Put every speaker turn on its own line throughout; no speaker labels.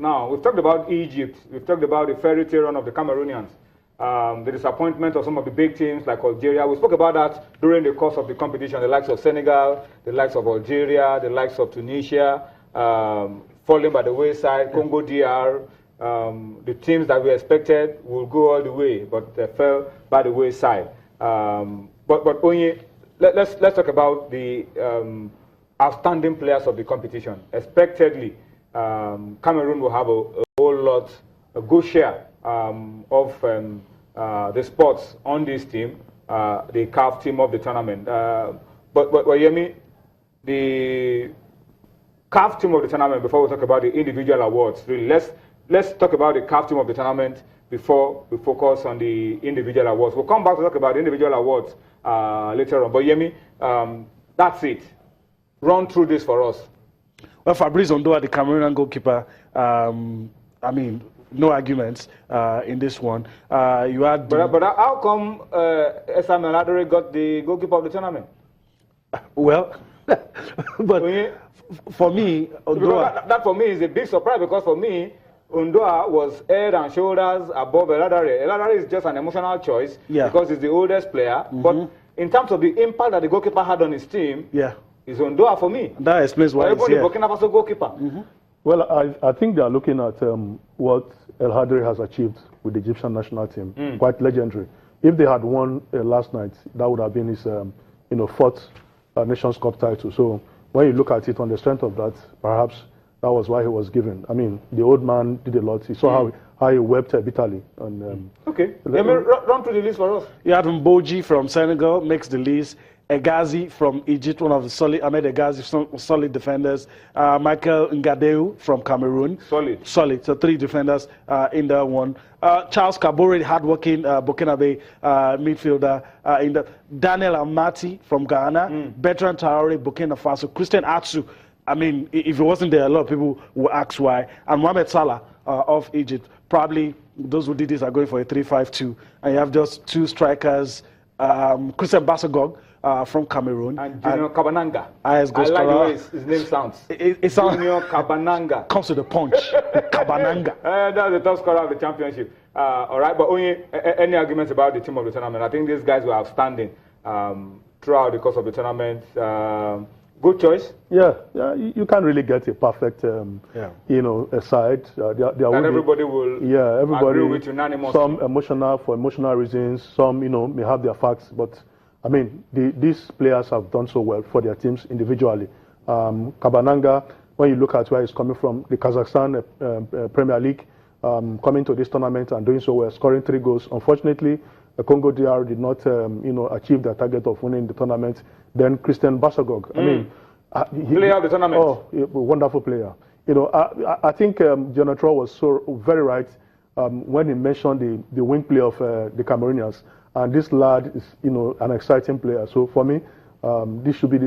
Now, we've talked about Egypt. We've talked about the fairy tale run of the Cameroonians. The disappointment of some of the big teams like Algeria. We spoke about that during the course of the competition. The likes of Senegal, the likes of Algeria, the likes of Tunisia, falling by the wayside, Congo DR. The teams that we expected will go all the way, but they fell by the wayside. But Onye, let's talk about the outstanding players of the competition. Expectedly, Cameroon will have a whole lot, a good share of the spots on this team, the CAF team of the tournament. But Yemi, the CAF team of the tournament, before we talk about the individual awards, really, let's talk about the CAF team of the tournament before we focus on the individual awards. We'll come back to talk about the individual awards later on. But Yemi, that's it. Run through this for us.
Well, Fabrice Ondoa, the Cameroonian goalkeeper, I mean, no arguments in this one. You had,
but how come Samuel Adore got the goalkeeper of the tournament?
Well, but for me, Ondoa,
that for me is a big surprise, because for me, Ondoa was head and shoulders above Eladare. Eladare is just an emotional choice because he's the oldest player. But in terms of the impact that the goalkeeper had on his team, it's Ondoa for me.
That explains why
he's here. Burkina Faso goalkeeper.
Well, I think they are looking at what El Hadri has achieved with the Egyptian national team. Quite legendary. If they had won last night, that would have been his fourth Nations Cup title. So when you look at it on the strength of that, perhaps that was why he was given. I mean, the old man did a lot. He saw how he wept bitterly. And,
okay. Run through the list for us.
You had Mboji from Senegal, makes the list. Egazi from Egypt, one of the solid, Ahmed Egazi, solid defenders. Michael Ngadeu from Cameroon. Solid. So 3 defenders in that one. Charles Kabore, hardworking Burkinabe midfielder. Daniel Amati from Ghana. Bertrand Traore, Burkina Faso. Christian Atsu. I mean, if it wasn't there, a lot of people will ask why. And Mohamed Salah of Egypt. Probably those who did this are going for a 3-5-2. And you have just 2 strikers. Christian Basagog from Cameroon.
And Junior Kabananga.
I
like the way his name sounds.
It sounds
Junior Kabananga.
Comes to the punch. Kabananga.
That's the top scorer of the championship. All right, but only any arguments about the team of the tournament? I think these guys were outstanding throughout the course of the tournament. Good choice.
Yeah, you can't really get a perfect, a side.
That everybody will agree with unanimously.
Some for emotional reasons. Some, may have their facts. But, I mean, these players have done so well for their teams individually. Kabananga, when you look at where he's coming from, the Kazakhstan Premier League, coming to this tournament and doing so well, scoring 3 goals. Unfortunately, the Congo DR did not, achieve their target of winning the tournament. Then Christian Basagog. I mean,
player of the tournament.
Oh, a wonderful player. I think Jonathan was so very right when he mentioned the wing play of the Cameroonians. And this lad is, an exciting player. So for me, this should be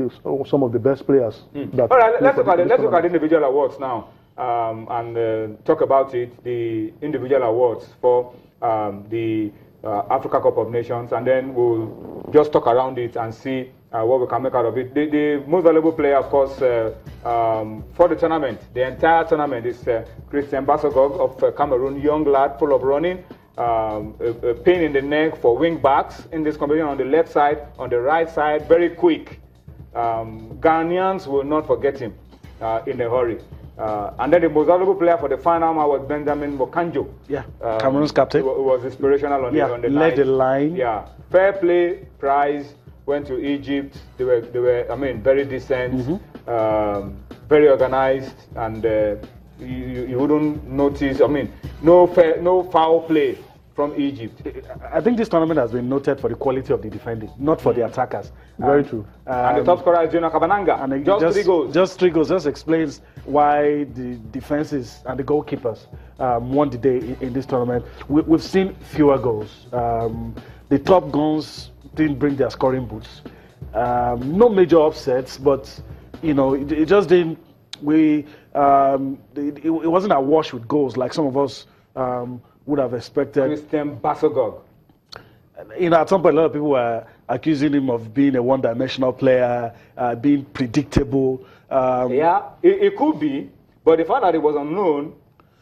some of the best players. That
all right, let's look at the individual awards now and talk about it. The individual awards for the Africa Cup of Nations, and then we'll just talk around it and see what we can make out of it. The most valuable player, of course, for the tournament, the entire tournament, is Christian Basagog of Cameroon, young lad, full of running, a pain in the neck for wing backs in this competition on the left side, on the right side, very quick. Ghanaians will not forget him in a hurry. And then the most valuable player for the final was Benjamin Mokanjo.
Cameroon's captain.
It was inspirational on the
led
night.
the line.
Yeah, fair play prize went to Egypt. They were, I mean, very decent, very organized, and you wouldn't notice. I mean, no foul play from Egypt.
I think this tournament has been noted for the quality of the defending, not for the attackers.
Very true.
And the top scorer is Junior Kabananga. And just 3 goals.
Just 3 goals. Just explains why the defenses and the goalkeepers won the day in this tournament. We've seen fewer goals. The top guns didn't bring their scoring boots. No major upsets, but it just didn't. It wasn't a wash with goals like some of us would have expected.
Christian Basagog.
At some point, a lot of people were accusing him of being a one-dimensional player, being predictable.
It could be, but the fact that it was unknown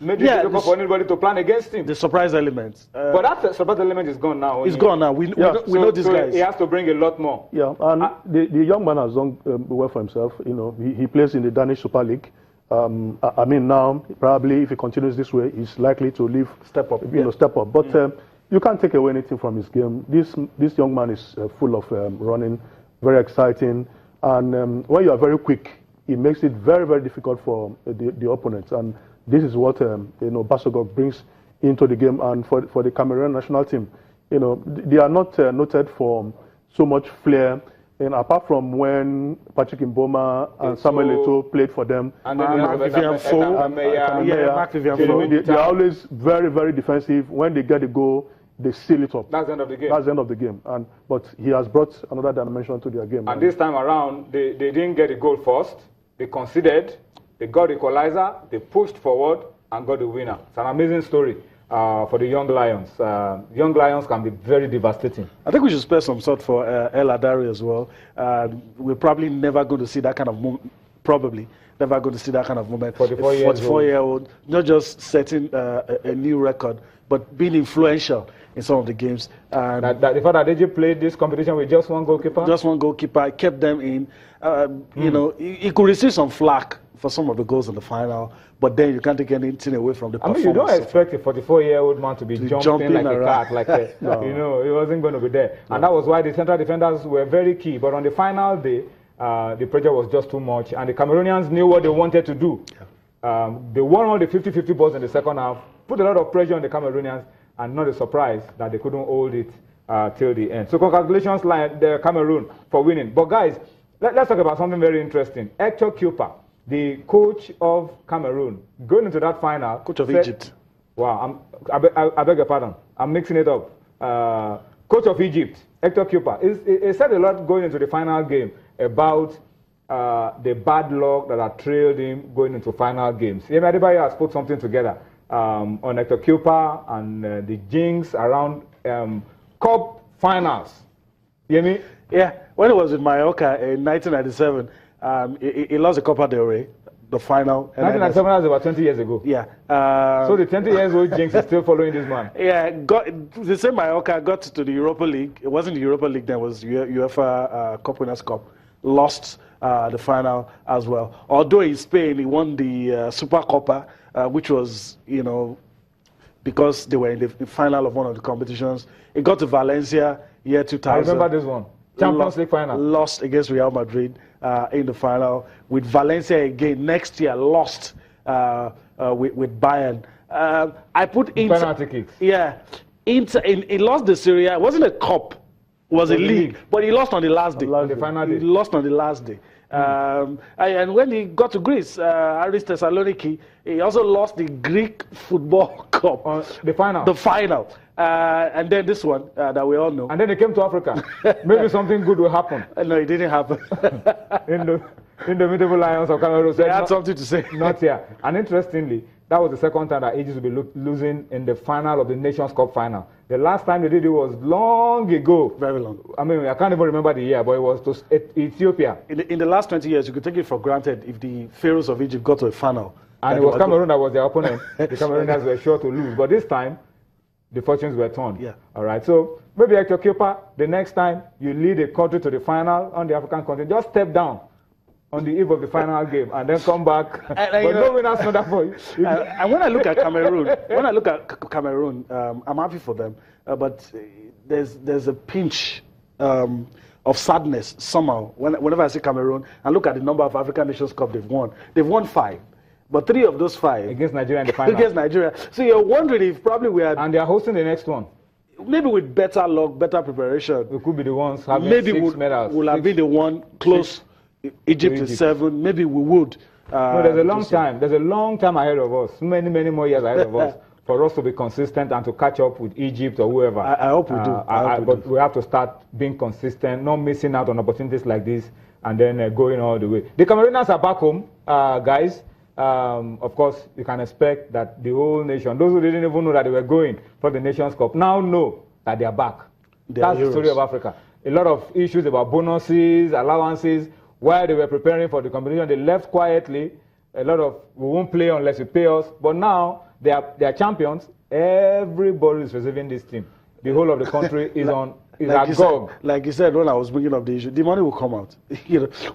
made it difficult for anybody to plan against him.
The surprise element.
But that surprise element is gone now.
It's gone now. We know these guys.
He has to bring a lot more.
Yeah, and the young man has done well for himself. You know, he plays in the Danish Super League. I mean, now probably if he continues this way, he's likely to leave.
Step up.
Step up. But you can't take away anything from his game. This young man is full of running, very exciting, and when you are very quick, it makes it very, very difficult for the opponents. And this is what Basogok brings into the game. And for the Cameroon national team, you know, they are not noted for so much flair. And apart from when Patrick Mboma and Samuel Eto'o played for them,
and then
they are always very, very defensive. When they get a goal, they seal it up.
That's the end of the game.
That's the end of the game. But he has brought another dimension to their game.
And this time around, they didn't get a goal first. They conceded. They got the equalizer. They pushed forward and got the winner. It's an amazing story for the young Lions. Young Lions can be very devastating.
I think we should spare some thought for El Adari as well. We're probably never going to see that kind of moment. Probably never going to see that kind of moment. 44-year-old, not just setting a new record, but being influential in some of the games. And
the fact that Egypt played this competition with just one goalkeeper?
Just one goalkeeper, kept them in. You know, he could receive some flack for some of the goals in the final, but then you can't take anything away from the performance.
I mean, you don't expect a 44-year-old man to be jumping like around. A cat, no. You know, he wasn't going to be there. No. And that was why the central defenders were very key. But on the final day, the pressure was just too much, and the Cameroonians knew what they wanted to do. Yeah. They won all the 50-50 balls in the second half, put a lot of pressure on the Cameroonians, and not a surprise that they couldn't hold it till the end. So congratulations, the Cameroon, for winning. But guys, let's talk about something very interesting. Hector Cuper, the coach of Cameroon, going into that final.
Coach of Egypt.
Wow, I beg your pardon. I'm mixing it up. Coach of Egypt, Hector Cuper, he said a lot going into the final game about the bad luck that had trailed him going into final games. Yemi Adebayo has put something together on Hector Cuper and the jinx around cup finals. Yemi?
Yeah, when he was in Mallorca in 1997, he lost the Copa del Rey, the final.
1997 was about 20 years ago.
Yeah.
So the 20-year-old jinx is still following this man.
Yeah, the same Mallorca got to the Europa League. It wasn't the Europa League then, it was UEFA Cup Winners' Cup. Lost the final as well. Although in Spain, he won the Super Copa, which was, you know, because they were in the final of one of the competitions. It got to Valencia, year 2000. I
remember this one. Champions League final.
Lost against Real Madrid in the final. With Valencia again, next year, lost with Bayern. I put Inter.
Penalty kicks.
Yeah. Inter, he lost the Serie A. It wasn't a cup. It was a league. But he lost on the last day.
The final day.
He lost on the last day. And when he got to Greece, Aris Thessaloniki, he also lost the Greek Football Cup.
The final.
The final. And then this one that we all know.
And then he came to Africa. Maybe something good will happen.
No, it didn't happen.
Indomitable Lions of Cameroon.
They had something to say.
Not here. And interestingly, that was the second time that Egypt will be losing in the final of the Nations Cup final. The last time they did it was long ago.
Very long.
I mean, I can't even remember the year, but it was to Ethiopia.
In the last 20 years, you could take it for granted if the Pharaohs of Egypt got to a final.
And it was Cameroon that was their opponent. The Cameroonians were sure to lose. But this time, the fortunes were turned.
Yeah.
All right. So maybe Hector Cuper, the next time you lead a country to the final on the African continent, just step down on the eve of the final game and then come back. But no winners for that for you.
And when I look at Cameroon, I'm happy for them. But there's a pinch of sadness somehow whenever I see Cameroon and look at the number of African Nations Cup they've won. They've won 5. But 3 of those 5
against Nigeria in the final.
Against Nigeria. So you're wondering if probably we are.
And they are hosting the next one.
Maybe with better luck, better preparation.
We could be the ones having 6 medals.
We'll have been the one close. Egypt is 7. Maybe we would.
No, there's a long time. There's a long time ahead of us. Many more years ahead of us for us to be consistent and to catch up with Egypt or whoever.
I hope we do.
But we have to start being consistent, not missing out on opportunities like this, and then going all the way. The Cameroonians are back home, guys. Of course, you can expect that the whole nation, those who didn't even know that they were going for the Nations Cup, now know that they are back. That's the story of Africa. A lot of issues about bonuses, allowances. While they were preparing for the competition, they left quietly. A lot of, we won't play unless you pay us. But now, They are champions. Everybody is receiving this team. The whole of the country is on.
Like you said when I was bringing up the issue, the money will come out.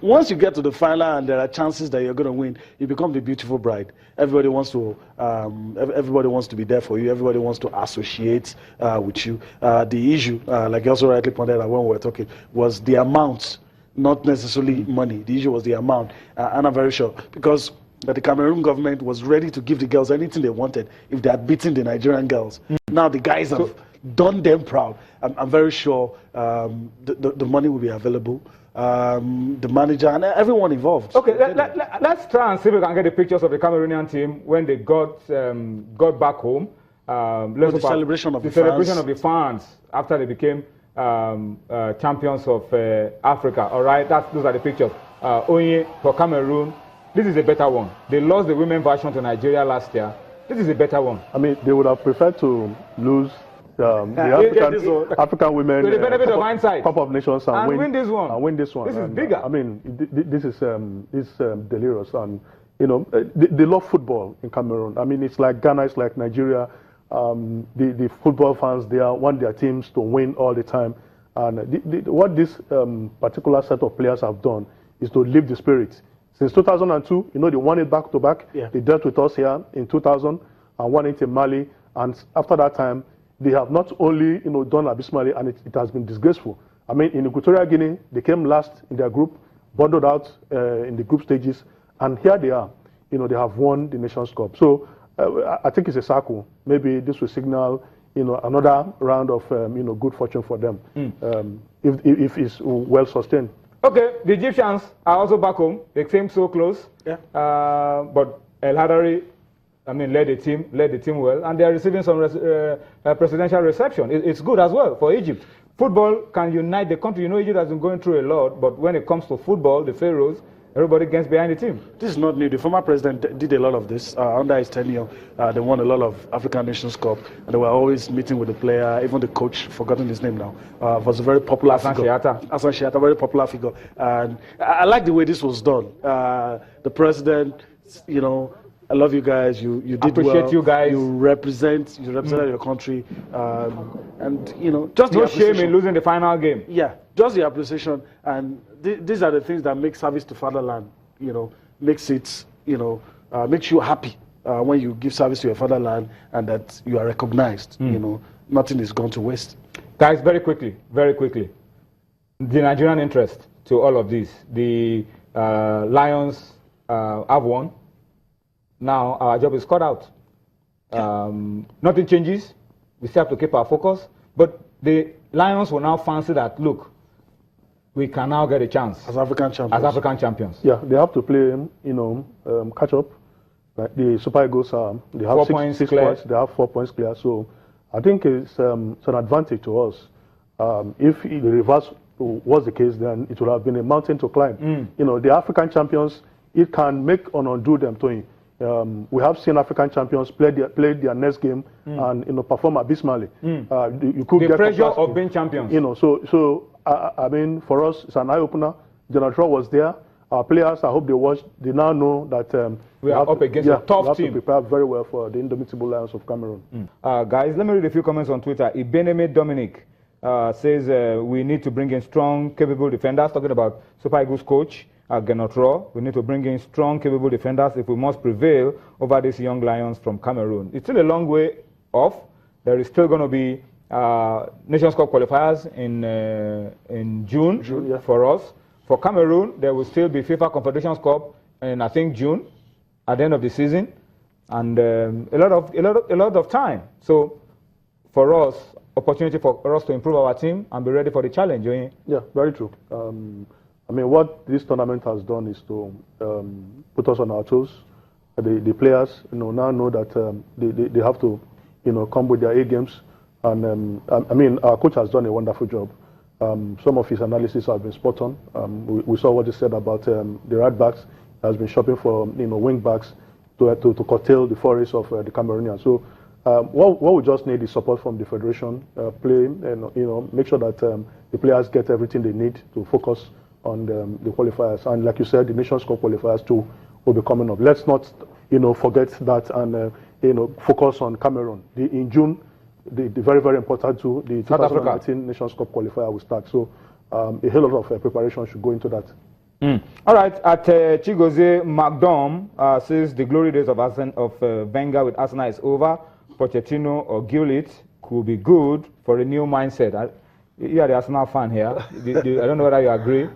Once you get to the final and there are chances that you're going to win, you become the beautiful bride. Everybody wants to be there for you. Everybody wants to associate with you. The issue, like you also rightly pointed out when we were talking, was the amount, not necessarily money. The issue was the amount, and I'm very sure because the Cameroon government was ready to give the girls anything they wanted if they had beaten the Nigerian girls. Now the guys have done them proud. I'm very sure the money will be available. The manager and everyone involved.
Okay, let's try and see if we can get the pictures of the Cameroonian team when they got back home.
The celebration of
the fans after they became champions of Africa. All right, those are the pictures. Onye for Cameroon. This is a better one. They lost the women version to Nigeria last year. This is a better one.
I mean, they would have preferred to lose the African women
with the benefit of hindsight,
Cup of Nations and
win this one.
And win this one.
This is bigger.
I mean, this is delirious. And you know, they love football in Cameroon. I mean, it's like Ghana, it's like Nigeria. The football fans, they want their teams to win all the time. And what this particular set of players have done is to lift the spirit. Since 2002, you know, they won it back to back.
Yeah.
They dealt with us here in 2000 and won it in Mali. And after that time, they have not only, you know, done abysmally, and it has been disgraceful. I mean, in Equatorial Guinea, they came last in their group, bundled out in the group stages, and here they are. You know, they have won the Nations Cup. So I think it's a circle. Maybe this will signal, you know, another round of, you know, good fortune for them if it's well sustained.
Okay, the Egyptians are also back home. They came so close.
Yeah.
But El Hadari, I mean, led the team well, and they are receiving some presidential reception. It's good as well for Egypt. Football can unite the country. You know, Egypt has been going through a lot, but when it comes to football, the Pharaohs, everybody gets behind the team.
This is not new. The former president did a lot of this. Under his tenure, they won a lot of African Nations Cup, and they were always meeting with the player, even the coach, forgotten his name now, was a very popular figure. Hassan Shiata, very popular figure. And I like the way this was done. The president, you know, I love you guys. You did well.
Appreciate you guys.
You represented your country, and you know, just
no shame in losing the final game.
Yeah, just the appreciation, and these are the things that make service to fatherland. You know, makes it, you know, makes you happy when you give service to your fatherland and that you are recognized. You know, nothing is gone to waste.
Guys, very quickly, the Nigerian interest to all of this. The Lions have won. Now our job is cut out. Nothing changes. We still have to keep our focus. But the Lions will now fancy that, look, we can now get a chance.
As African champions.
Yeah, they have to play, you know, catch up. Like the Super Eagles, they have 6 points. They have 4 points clear. So I think it's an advantage to us. If the reverse was the case, then it would have been a mountain to climb. You know, the African champions, it can make or undo them, Tony. We have seen African champions play their next game and, you know, perform abysmally. You could get
pressure of being champions.
You know, so I mean, for us, it's an eye opener. General was there. Our players, I hope they watched. They now know that
we are up against a tough
we have
team.
to prepare very well for the indomitable Lions of Cameroon.
Guys, let me read a few comments on Twitter. Ibeneme Dominic says we need to bring in strong, capable defenders. Talking about Super Eagles coach. Genotro. We need to bring in strong, capable defenders if we must prevail over these young Lions from Cameroon. It's still a long way off. There is still going to be Nations Cup qualifiers in June for us. For Cameroon, there will still be FIFA Confederations Cup in, I think, June at the end of the season, and a lot of time. So for us, opportunity for us to improve our team and be ready for the challenge.
Yeah, very true. I mean, what this tournament has done is to put us on our toes. The players, you know, now know that they have to, you know, come with their A games. And I mean, our coach has done a wonderful job. Some of his analysis have been spot on. We saw what he said about the right backs. He has been shopping for, you know, wing backs to curtail the forays of the Cameroonians. So what we just need is support from the federation, play, and, you know, make sure that the players get everything they need to focus on the qualifiers. And like you said, the Nations Cup qualifiers too will be coming up. Let's not, you know, forget that and focus on Cameroon. In June, the very, very important too, the
South
2019 Nations Cup qualifier will start. So a whole lot of preparation should go into that.
All right, at Chigozie McDom says the glory days of Wenger with Arsenal is over. Pochettino or Gullit could be good for a new mindset. You are the Arsenal fan here. I don't know whether you agree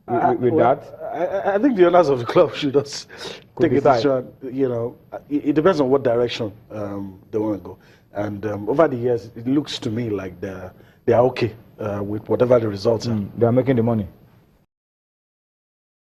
with that.
I think the owners of the club should just take a decision. It depends on what direction they want to go. And over the years, it looks to me like they are okay with whatever the results are.
They are making the money.